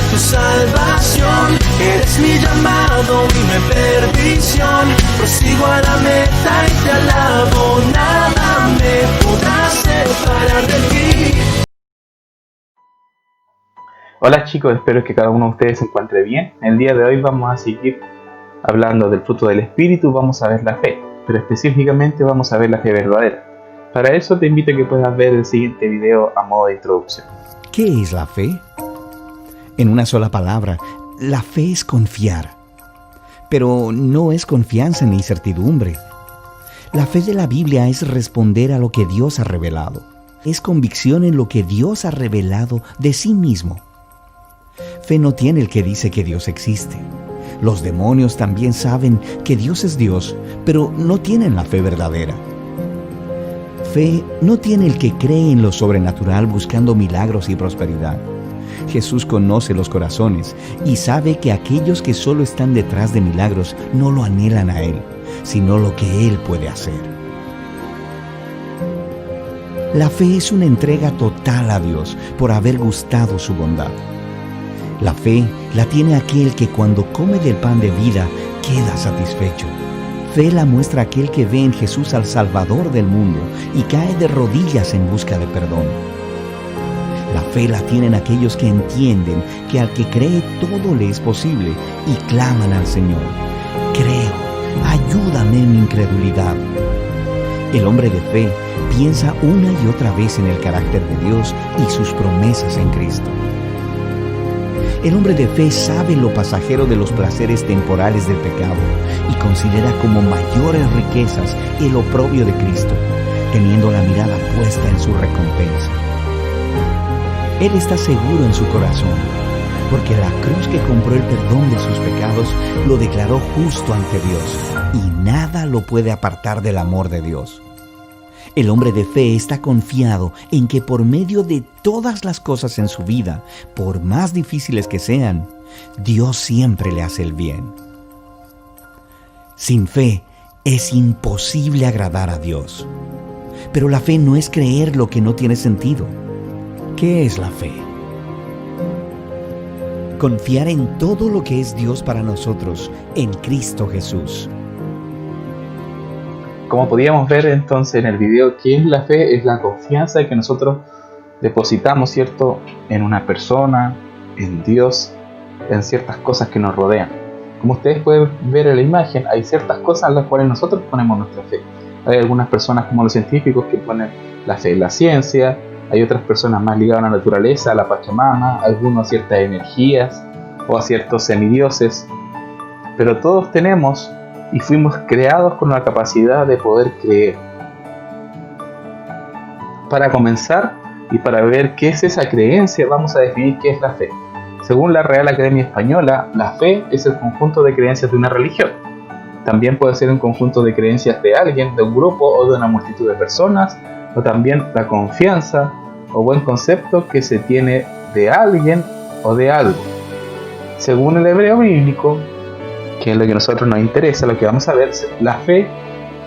tu salvación. Eres mi llamado y mi perdición. Prosigo a la meta y te alabo. Nada me podrá separar de ti. Hola chicos, espero que cada uno de ustedes se encuentre bien. El día de hoy vamos a seguir hablando del fruto del Espíritu. Vamos a ver la fe, pero específicamente vamos a ver la fe verdadera. Para eso te invito a que puedas ver el siguiente video a modo de introducción. ¿Qué es la fe? En una sola palabra, la fe es confiar. Pero no es confianza ni certidumbre. La fe de la Biblia es responder a lo que Dios ha revelado. Es convicción en lo que Dios ha revelado de sí mismo. Fe no tiene el que dice que Dios existe. Los demonios también saben que Dios es Dios, pero no tienen la fe verdadera. Fe no tiene el que cree en lo sobrenatural buscando milagros y prosperidad. Jesús conoce los corazones y sabe que aquellos que solo están detrás de milagros no lo anhelan a Él, sino lo que Él puede hacer. La fe es una entrega total a Dios por haber gustado su bondad. La fe la tiene aquel que cuando come del pan de vida queda satisfecho. Fe la muestra aquel que ve en Jesús al Salvador del mundo y cae de rodillas en busca de perdón. La fe la tienen aquellos que entienden que al que cree todo le es posible y claman al Señor: creo, ayúdame en mi incredulidad. El hombre de fe piensa una y otra vez en el carácter de Dios y sus promesas en Cristo. El hombre de fe sabe lo pasajero de los placeres temporales del pecado y considera como mayores riquezas el oprobio de Cristo, teniendo la mirada puesta en su recompensa. Él está seguro en su corazón, porque la cruz que compró el perdón de sus pecados lo declaró justo ante Dios, y nada lo puede apartar del amor de Dios. El hombre de fe está confiado en que por medio de todas las cosas en su vida, por más difíciles que sean, Dios siempre le hace el bien. Sin fe es imposible agradar a Dios. Pero la fe no es creer lo que no tiene sentido. ¿Qué es la fe? Confiar en todo lo que es Dios para nosotros en Cristo Jesús. Como podíamos ver entonces en el video, ¿qué es la fe? Es la confianza que nosotros depositamos, ¿cierto?, en una persona, en Dios, en ciertas cosas que nos rodean. Como ustedes pueden ver en la imagen, hay ciertas cosas en las cuales nosotros ponemos nuestra fe. Hay algunas personas como los científicos que ponen la fe en la ciencia, hay otras personas más ligadas a la naturaleza, a la Pachamama, algunos a ciertas energías o a ciertos semidioses, pero todos tenemos y fuimos creados con la capacidad de poder creer. Para comenzar y para ver qué es esa creencia, vamos a definir qué es la fe. Según la Real Academia Española, la fe es el conjunto de creencias de una religión. También puede ser un conjunto de creencias de alguien, de un grupo o de una multitud de personas, o también la confianza o buen concepto que se tiene de alguien o de algo. Según el hebreo bíblico, que es lo que a nosotros nos interesa, lo que vamos a ver, la fe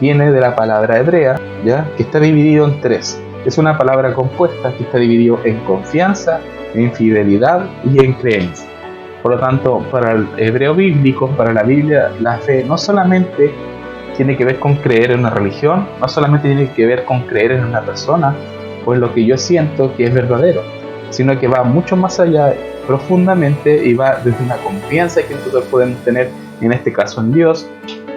viene de la palabra hebrea, ¿ya?, que está dividido en tres. Es una palabra compuesta que está dividido en confianza, en fidelidad y en creencia. Por lo tanto, para el hebreo bíblico, para la Biblia, la fe no solamente tiene que ver con creer en una religión, no solamente tiene que ver con creer en una persona o en lo que yo siento que es verdadero, sino que va mucho más allá, profundamente, y va desde una confianza que nosotros podemos tener, en este caso en Dios,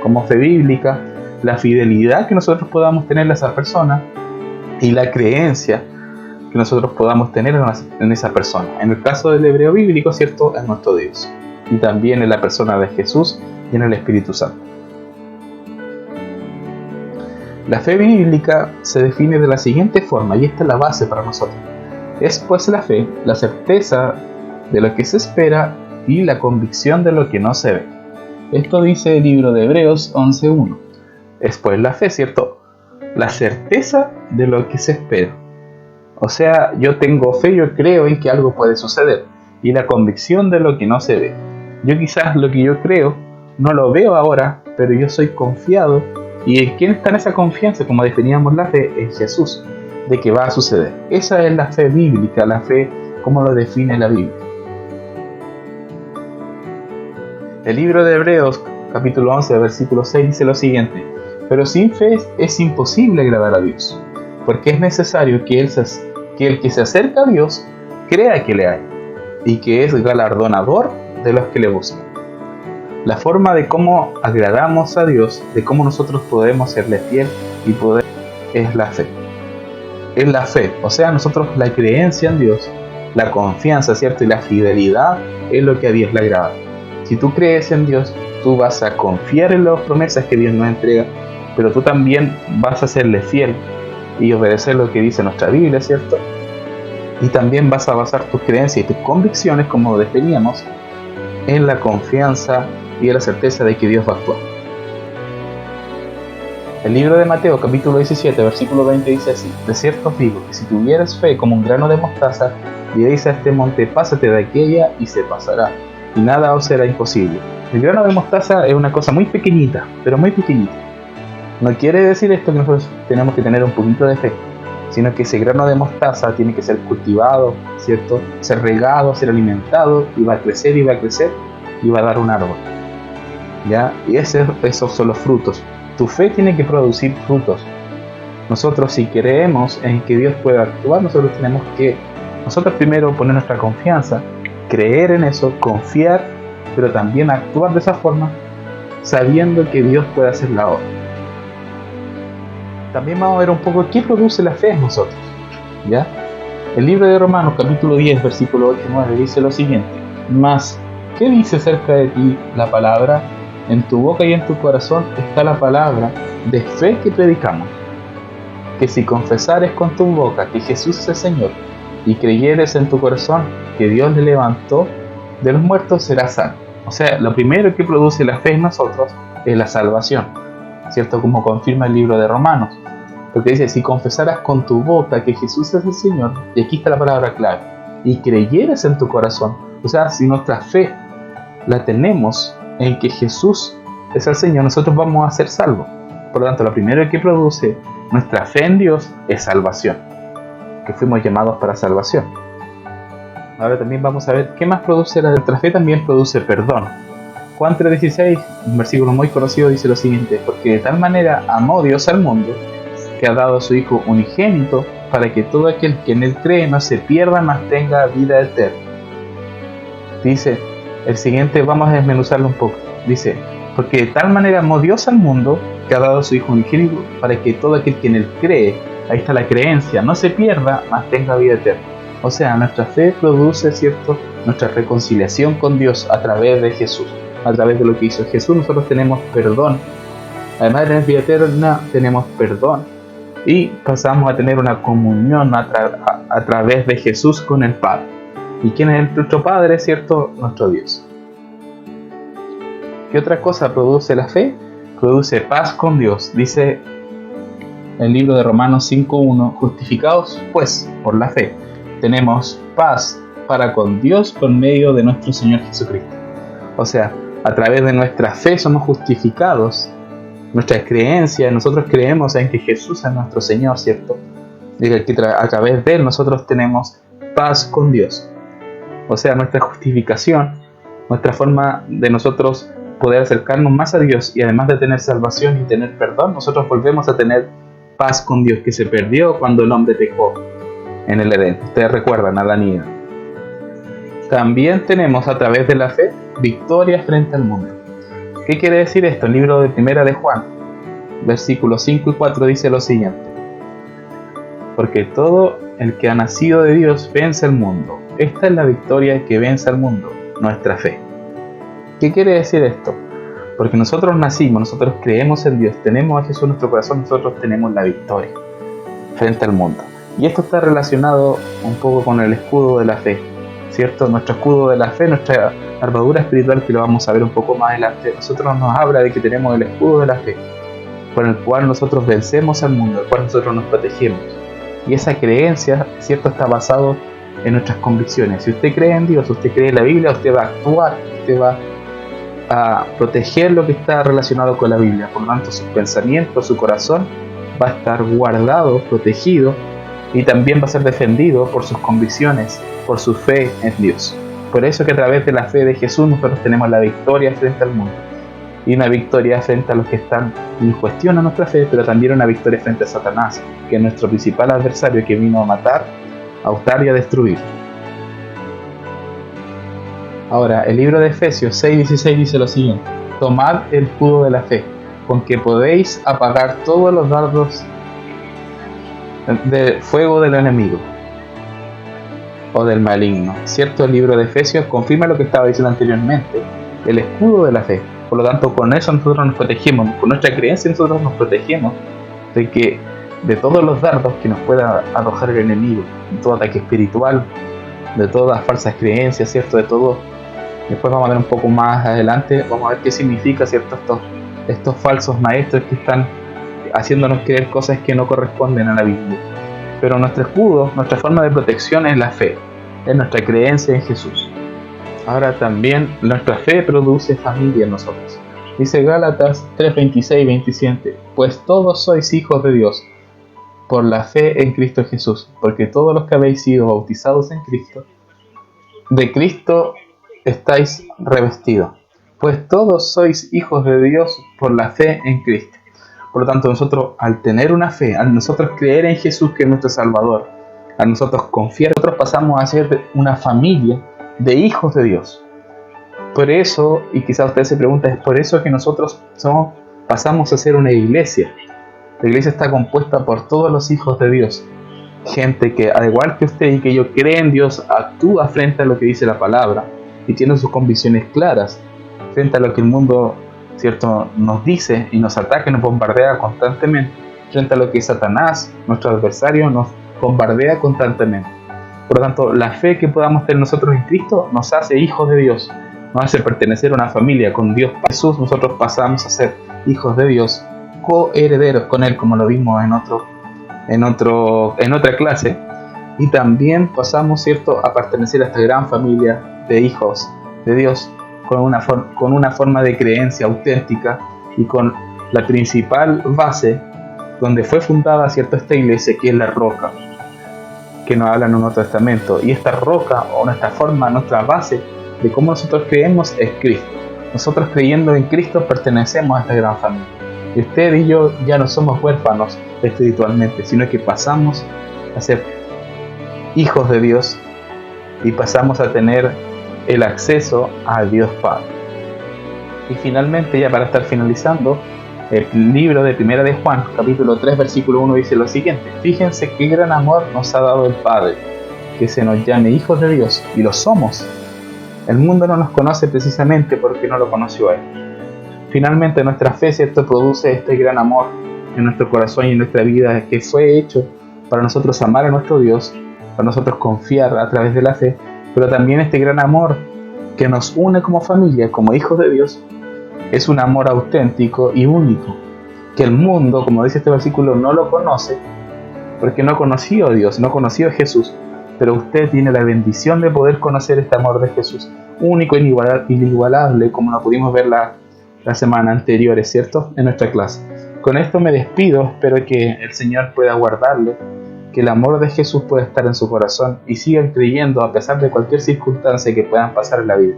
como fe bíblica, la fidelidad que nosotros podamos tener a esa persona y la creencia que nosotros podamos tener en esa persona. En el caso del hebreo bíblico, ¿cierto?, es nuestro Dios, y también en la persona de Jesús y en el Espíritu Santo. La fe bíblica se define de la siguiente forma, y esta es la base para nosotros. Es pues la fe, la certeza de lo que se espera y la convicción de lo que no se ve. Esto dice el libro de Hebreos 11:1. Es pues la fe, ¿cierto?, la certeza de lo que se espera. O sea, yo tengo fe, yo creo en que algo puede suceder, y la convicción de lo que no se ve. Yo quizás lo que yo creo no lo veo ahora, pero yo soy confiado. ¿Y en quién está en esa confianza? Como definíamos la fe, en Jesús, de que va a suceder. Esa es la fe bíblica, la fe como lo define la Biblia. El libro de Hebreos, capítulo 11, versículo 6, dice lo siguiente: pero sin fe es imposible agradar a Dios, porque es necesario que el que se acerca a Dios crea que le hay, y que es galardonador de los que le buscan. La forma de cómo agradamos a Dios, de cómo nosotros podemos serle fiel y poder, es la fe. Es la fe, o sea, nosotros la creencia en Dios, la confianza, ¿cierto? Y la fidelidad es lo que a Dios le agrada. Si tú crees en Dios, tú vas a confiar en las promesas que Dios nos entrega, pero tú también vas a serle fiel y obedecer lo que dice nuestra Biblia, ¿cierto? Y también vas a basar tus creencias y tus convicciones, como definíamos, en la confianza y en la certeza de que Dios va a actuar. El libro de Mateo, capítulo 17, versículo 20 dice así: de cierto os digo que si tuvieras fe como un grano de mostaza, diréis a este monte, pásate de aquella, y se pasará, y nada os será imposible. El grano de mostaza es una cosa muy pequeñita, pero muy pequeñita. No quiere decir esto que nosotros tenemos que tener un poquito de fe, sino que ese grano de mostaza tiene que ser cultivado, ¿cierto? Ser regado, ser alimentado, y va a crecer y va a crecer, y va a dar un árbol, ¿ya? Y esos son los frutos. Tu fe tiene que producir frutos. Nosotros, si creemos en que Dios puede actuar, nosotros tenemos que primero poner nuestra confianza, creer en eso, confiar, pero también actuar de esa forma, sabiendo que Dios puede hacer la obra. También vamos a ver un poco qué produce la fe en nosotros, ¿ya? El libro de Romanos, capítulo 10, versículo 8 y 9, dice lo siguiente: mas, ¿qué dice acerca de ti la palabra? En tu boca y en tu corazón está la palabra de fe que predicamos, que si confesares con tu boca que Jesús es el Señor, y creyeres en tu corazón que Dios le levantó de los muertos, serás salvo. O sea, lo primero que produce la fe en nosotros es la salvación, ¿cierto? Como confirma el libro de Romanos, porque dice: si confesaras con tu boca que Jesús es el Señor, y aquí está la palabra clave, y creyeres en tu corazón, o sea, si nuestra fe la tenemos en que Jesús es el Señor, nosotros vamos a ser salvos. Por lo tanto, lo primero que produce nuestra fe en Dios es salvación, que fuimos llamados para salvación. Ahora también vamos a ver qué más produce nuestra fe. También produce perdón. Juan 3:16, un versículo muy conocido, dice lo siguiente: porque de tal manera amó Dios al mundo, que ha dado a su Hijo unigénito, para que todo aquel que en él cree no se pierda, mas tenga vida eterna. Dice el siguiente, vamos a desmenuzarlo un poco. Dice: porque de tal manera amó Dios al mundo, que ha dado a su Hijo unigénito, para que todo aquel que en él cree, ahí está la creencia, no se pierda, mas tenga vida eterna. O sea, nuestra fe produce, ¿cierto?, nuestra reconciliación con Dios a través de Jesús, a través de lo que hizo Jesús. Nosotros tenemos perdón. Además de tener vida eterna, tenemos perdón, y pasamos a tener una comunión a través de Jesús con el Padre. ¿Y quién es nuestro Padre? ¿Cierto? Nuestro Dios. ¿Qué otra cosa produce la fe? Produce paz con Dios. Dice el libro de Romanos 5:1: justificados pues por la fe, tenemos paz para con Dios por medio de nuestro Señor Jesucristo. O sea, a través de nuestra fe somos justificados. Nuestra creencia, nosotros creemos en que Jesús es nuestro Señor, ¿cierto? Y que a través de Él nosotros tenemos paz con Dios. O sea, nuestra justificación, nuestra forma de nosotros poder acercarnos más a Dios, y además de tener salvación y tener perdón, nosotros volvemos a tener paz con Dios, que se perdió cuando el hombre pecó en el Edén. Ustedes recuerdan a Adán y Eva. También tenemos a través de la fe victoria frente al mundo. ¿Qué quiere decir esto? El libro de Primera de Juan, versículos 5 y 4 dice lo siguiente: porque todo el que ha nacido de Dios vence al mundo. Esta es la victoria que vence al mundo, nuestra fe. ¿Qué quiere decir esto? Porque nosotros nacimos, nosotros creemos en Dios, tenemos a Jesús en nuestro corazón, nosotros tenemos la victoria frente al mundo. Y esto está relacionado un poco con el escudo de la fe, ¿cierto? Nuestro escudo de la fe, nuestra armadura espiritual, que lo vamos a ver un poco más adelante, nosotros nos habla de que tenemos el escudo de la fe, con el cual nosotros vencemos al mundo, el cual nosotros nos protegemos. Y esa creencia, ¿cierto?, está basado en nuestras convicciones. Si usted cree en Dios, usted cree en la Biblia, usted va a actuar, usted va a proteger lo que está relacionado con la Biblia. Por lo tanto, sus pensamientos, su corazón va a estar guardado, protegido, y también va a ser defendido por sus convicciones, por su fe en Dios. Por eso que a través de la fe de Jesús nosotros tenemos la victoria frente al mundo. Y una victoria frente a los que están y cuestionan nuestra fe, pero también una victoria frente a Satanás, que es nuestro principal adversario, que vino a matar, a hurtar y a destruir. Ahora, el libro de Efesios 6:16 dice lo siguiente: tomad el escudo de la fe, con que podéis apagar todos los dardos de fuego del enemigo o del maligno. Cierto, el libro de Efesios confirma lo que estaba diciendo anteriormente, el escudo de la fe. Por lo tanto, con eso nosotros nos protegemos, con nuestra creencia nosotros nos protegemos de todos los dardos que nos pueda arrojar el enemigo, de todo ataque espiritual, de todas falsas creencias, ¿cierto? De todo. Después vamos a ver un poco más adelante, vamos a ver qué significa, ¿cierto? Estos falsos maestros que están haciéndonos creer cosas que no corresponden a la Biblia. Pero nuestro escudo, nuestra forma de protección es la fe, es nuestra creencia en Jesús. Ahora también nuestra fe produce familia en nosotros. Dice Gálatas 3:26 y 27, pues todos sois hijos de Dios por la fe en Cristo Jesús, porque todos los que habéis sido bautizados en Cristo, de Cristo estáis revestidos. Pues todos sois hijos de Dios por la fe en Cristo. Por lo tanto, nosotros al tener una fe, al nosotros creer en Jesús que es nuestro Salvador, al nosotros confiar, nosotros pasamos a ser una familia de hijos de Dios. Por eso, y quizás usted se pregunta, es por eso que nosotros pasamos a ser una iglesia. La iglesia está compuesta por todos los hijos de Dios. Gente que, al igual que usted y que yo, cree en Dios, actúa frente a lo que dice la palabra y tiene sus convicciones claras frente a lo que el mundo, ¿cierto?, nos dice y nos ataca y nos bombardea constantemente, frente a lo que Satanás, nuestro adversario, nos bombardea constantemente. Por lo tanto, la fe que podamos tener nosotros en Cristo nos hace hijos de Dios, nos hace pertenecer a una familia con Dios. Jesús, nosotros pasamos a ser hijos de Dios, coherederos con Él, como lo vimos en otra clase, y también pasamos, ¿cierto?, a pertenecer a esta gran familia de hijos de Dios con una forma de creencia auténtica y con la principal base donde fue fundada, ¿cierto?, esta iglesia, que es la roca, que nos habla en un Nuevo Testamento. Y esta roca, o nuestra forma, nuestra base de cómo nosotros creemos es Cristo. Nosotros, creyendo en Cristo, pertenecemos a esta gran familia. Y usted y yo ya no somos huérfanos espiritualmente, sino que pasamos a ser hijos de Dios y pasamos a tener el acceso a Dios Padre. Y finalmente, ya para estar finalizando, el libro de Primera de Juan, capítulo 3, versículo 1 dice lo siguiente: fíjense qué gran amor nos ha dado el Padre, que se nos llame hijos de Dios, y lo somos. El mundo no nos conoce precisamente porque no lo conoció a Él. Finalmente, nuestra fe, ¿cierto?, produce este gran amor en nuestro corazón y en nuestra vida, que fue hecho para nosotros amar a nuestro Dios, para nosotros confiar a través de la fe, pero también este gran amor que nos une como familia, como hijos de Dios, es un amor auténtico y único, que el mundo, como dice este versículo, no lo conoce, porque no conoció a Dios, no conoció a Jesús, pero usted tiene la bendición de poder conocer este amor de Jesús, único e inigualable, como lo pudimos ver la semana anterior, ¿cierto?, en nuestra clase. Con esto me despido, espero que el Señor pueda guardarle, que el amor de Jesús pueda estar en su corazón y sigan creyendo a pesar de cualquier circunstancia que puedan pasar en la vida.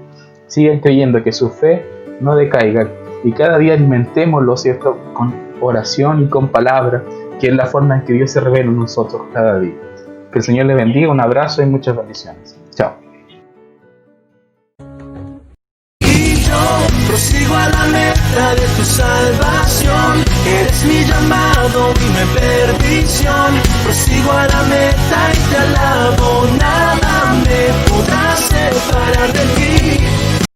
Sigan creyendo que su fe no decaiga y cada día alimentémoslo, ¿cierto?, con oración y con palabra, que es la forma en que Dios se revela en nosotros cada día. Que el Señor le bendiga, un abrazo y muchas bendiciones. Chao. Prosigo a la meta de tu salvación, eres mi llamado y mi perdición. Prosigo a la meta y te alabo.